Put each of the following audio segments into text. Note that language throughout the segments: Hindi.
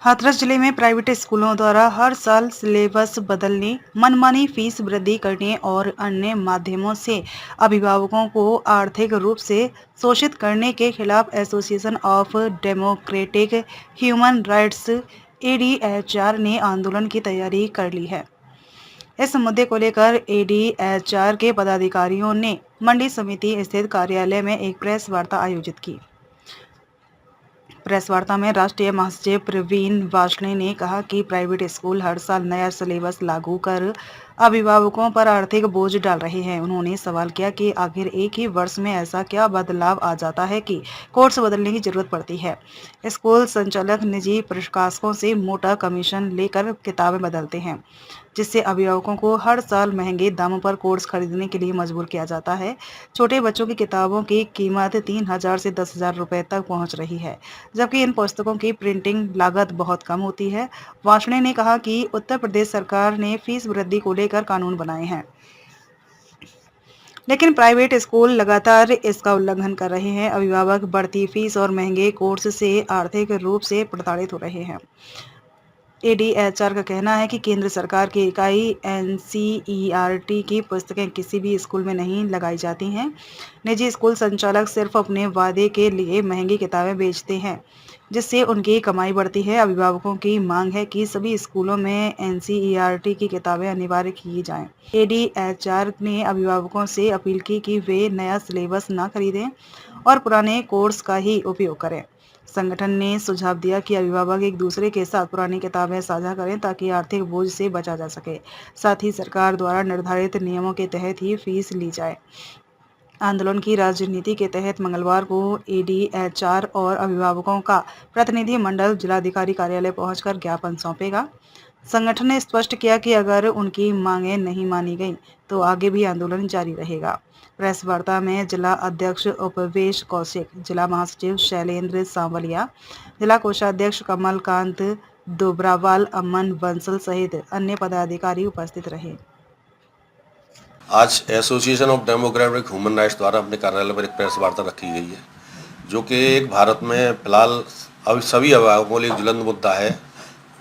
हाथरस जिले में प्राइवेट स्कूलों द्वारा हर साल सिलेबस बदलने, मनमानी फीस वृद्धि करने और अन्य माध्यमों से अभिभावकों को आर्थिक रूप से शोषित करने के खिलाफ Association of Democratic Human Rights ADHR ने आंदोलन की तैयारी कर ली है। इस मुद्दे को लेकर एडीएचआर के पदाधिकारियों ने मंडी समिति स्थित कार्यालय में एक प्रेस वार्ता आयोजित की। प्रेस वार्ता में राष्ट्रीय महासचिव प्रवीण वार्ष्णेय ने कहा कि प्राइवेट स्कूल हर साल नया सिलेबस लागू कर अभिभावकों पर आर्थिक बोझ डाल रहे हैं। उन्होंने सवाल किया कि आखिर एक ही वर्ष में ऐसा क्या बदलाव आ जाता है कि कोर्स बदलने की जरूरत पड़ती है। स्कूल संचालक निजी प्रकाशकों से मोटा कमीशन लेकर किताबें बदलते हैं, जिससे अभिभावकों को हर साल महंगे दामों पर कोर्स खरीदने के लिए मजबूर किया जाता है। छोटे बच्चों की किताबों की कीमत 3,000 से 10,000 रुपए तक पहुंच रही है, जबकि इन पुस्तकों की प्रिंटिंग लागत बहुत कम होती है। वार्ष्णेय ने कहा कि उत्तर प्रदेश सरकार ने फीस वृद्धि को लेकर कानून बनाए हैं, लेकिन प्राइवेट स्कूल लगातार इसका उल्लंघन कर रहे हैं। अभिभावक बढ़ती फीस और महंगे कोर्स से आर्थिक रूप से प्रताड़ित हो रहे हैं। एडीएचआर का कहना है कि केंद्र सरकार की इकाई एनसीईआरटी की पुस्तकें किसी भी स्कूल में नहीं लगाई जाती हैं। निजी स्कूल संचालक सिर्फ अपने वादे के लिए महंगी किताबें बेचते हैं, जिससे उनकी कमाई बढ़ती है। अभिभावकों की मांग है कि सभी स्कूलों में एनसीईआरटी की किताबें अनिवार्य की जाएं। एडीएचआर ने अभिभावकों से अपील की कि वे नया सिलेबस न खरीदें और पुराने कोर्स का ही उपयोग करें। संगठन ने सुझाव दिया कि अभिभावक एक दूसरे के साथ पुरानी किताबें साझा करें ताकि आर्थिक बोझ से बचा जा सके। साथ ही सरकार द्वारा निर्धारित नियमों के तहत ही फीस ली जाए। आंदोलन की राजनीति के तहत मंगलवार को एडीएचआर और अभिभावकों का प्रतिनिधि मंडल जिलाधिकारी कार्यालय पहुंचकर ज्ञापन सौंपेगा। संगठन ने स्पष्ट किया कि अगर उनकी मांगें नहीं मानी गईं तो आगे भी आंदोलन जारी रहेगा। प्रेस वार्ता में जिला अध्यक्ष उपवेश कौशिक, जिला महासचिव शैलेंद्र सांवलिया, जिला कोषाध्यक्ष कमलकांत दोबरावाल, अमन बंसल सहित अन्य पदाधिकारी उपस्थित रहे। आज association of Democratic Human rights द्वारा अपने कार्यालय पर एक प्रेस वार्ता रखी गई है, जो कि एक भारत में फिलहाल अभी सभी अभिभावकों के लिए ज्वलंत मुद्दा है।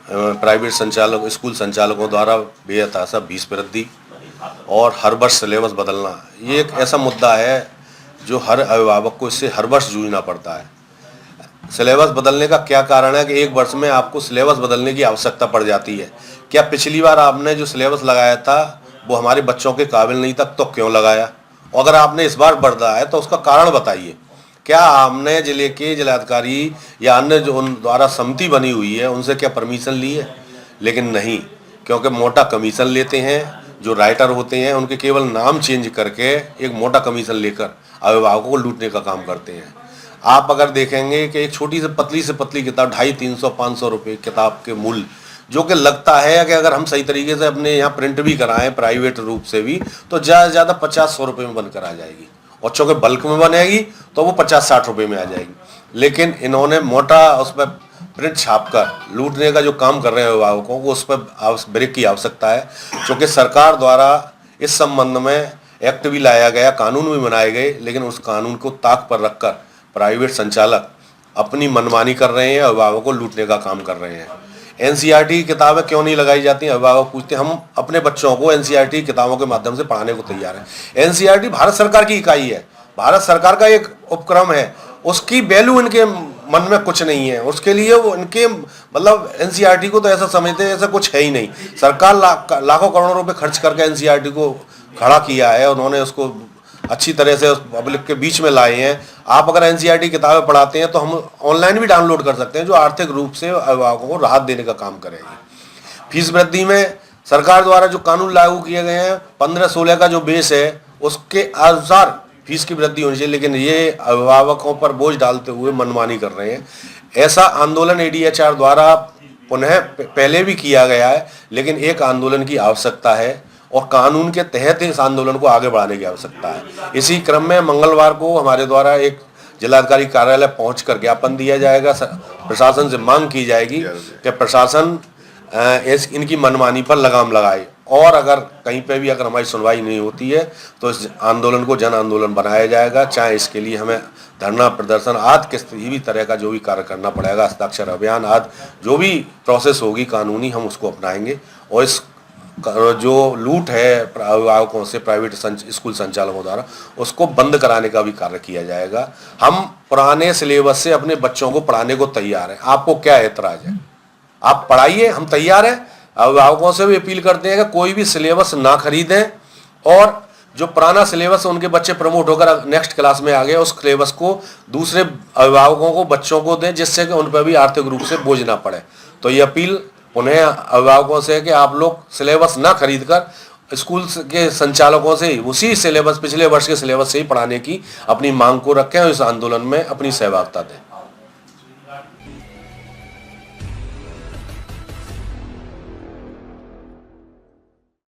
प्राइवेट संचालक स्कूल संचालकों द्वारा बेतहाशा फीस वृद्धि और हर वर्ष सिलेबस बदलना, ये एक ऐसा मुद्दा है जो हर अभिभावक को इससे हर वर्ष जूझना पड़ता है। सिलेबस बदलने का क्या कारण है कि एक वर्ष में आपको सिलेबस बदलने की आवश्यकता पड़ जाती है? क्या पिछली बार आपने जो सिलेबस लगाया था वो हमारे बच्चों के काबिल नहीं था, तो क्यों लगाया? और अगर आपने इस बार बढ़ाया है तो उसका कारण बताइए। क्या आपने जिले के जिलाधिकारी या अन्य जो उन द्वारा समिति बनी हुई है उनसे क्या परमिशन ली है? लेकिन नहीं, क्योंकि मोटा कमीशन लेते हैं। जो राइटर होते हैं उनके केवल नाम चेंज करके एक मोटा कमीशन लेकर अभिभावकों को लूटने का काम करते हैं। आप अगर देखेंगे कि एक छोटी से पतली किताब 250-300-500 रुपये किताब के मूल्य, जो कि लगता है कि अगर हम सही तरीके से अपने यहाँ प्रिंट भी कराएं प्राइवेट रूप से भी तो ज़्यादा से ज़्यादा 50-100 रुपये में बनकर आ जाएगी, और चूँकि बल्क में बनेगी तो वो 50-60 रुपये में आ जाएगी। लेकिन इन्होंने मोटा उस पर प्रिंट छापकर लूटने का जो काम कर रहे हैं अभिभावकों को, उस पर ब्रेक की आवश्यकता है। क्योंकि सरकार द्वारा इस संबंध में एक्ट भी लाया गया, कानून भी बनाए गए, लेकिन उस कानून को ताक पर रखकर प्राइवेट संचालक अपनी मनमानी कर रहे हैं, अभिभावकों को लूटने का काम कर रहे हैं। एनसीईआरटी की किताबें क्यों नहीं लगाई जाती? अभिभावक पूछते हैं। हम अपने बच्चों को एनसीईआरटी किताबों के माध्यम से पढ़ाने को तैयार हैं। एनसीईआरटी भारत सरकार की इकाई है, भारत सरकार का एक उपक्रम है, उसकी वैल्यू इनके मन में कुछ नहीं है। उसके लिए वो इनके मतलब एनसीईआरटी को तो ऐसा समझते हैं ऐसा कुछ है ही नहीं। सरकार लाखों करोड़ों रुपए खर्च करके एनसीईआरटी को खड़ा किया है, उन्होंने उसको अच्छी तरह से उस पब्लिक के बीच में लाए हैं। आप अगर एनसीईआरटी किताबें पढ़ाते हैं तो हम ऑनलाइन भी डाउनलोड कर सकते हैं, जो आर्थिक रूप से अभिभावकों को राहत देने का काम करेगी। फीस वृद्धि में सरकार द्वारा जो कानून लागू किए गए हैं 15-16 का जो बेस है उसके अनुसार फीस की वृद्धि होनी चाहिए, लेकिन ये अभिभावकों पर बोझ डालते हुए मनमानी कर रहे हैं। ऐसा आंदोलन एडीएचआर द्वारा पुनः पहले भी किया गया है, लेकिन एक आंदोलन की आवश्यकता है और कानून के तहत इस आंदोलन को आगे बढ़ाने की आवश्यकता है। इसी क्रम में मंगलवार को हमारे द्वारा एक जिलाधिकारी कार्यालय पहुंचकर ज्ञापन दिया जाएगा। प्रशासन से मांग की जाएगी कि प्रशासन इनकी मनमानी पर लगाम लगाए और अगर कहीं पे भी अगर हमारी सुनवाई नहीं होती है तो इस आंदोलन को जन आंदोलन बनाया जाएगा, चाहे इसके लिए हमें धरना प्रदर्शन आदि किसी भी तरह का जो भी कार्य करना पड़ेगा, हस्ताक्षर अभियान आदि जो भी प्रोसेस होगी कानूनी, हम उसको अपनाएंगे। और इस जो लूट है अभिभावकों से प्राइवेट स्कूल संचालकों द्वारा, उसको बंद कराने का भी कार्य किया जाएगा। हम पुराने सिलेबस से अपने बच्चों को पढ़ाने को तैयार हैं, आपको क्या ऐतराज है? आप पढ़ाइए, हम तैयार हैं। अभिभावकों से भी अपील करते हैं कि कोई भी सिलेबस ना खरीदें और जो पुराना सिलेबस उनके बच्चे प्रमोट होकर नेक्स्ट क्लास में आ गए, उस सिलेबस को दूसरे अभिभावकों को बच्चों को दें, जिससे कि उन पर भी आर्थिक रूप से बोझ ना पड़े। तो ये अपील उन्हें अभिभावकों से है कि आप लोग सिलेबस ना खरीद कर स्कूल के संचालकों से उसी सिलेबस, पिछले वर्ष के सिलेबस से ही पढ़ाने की अपनी मांग को रखें और इस आंदोलन में अपनी सहभागिता दें।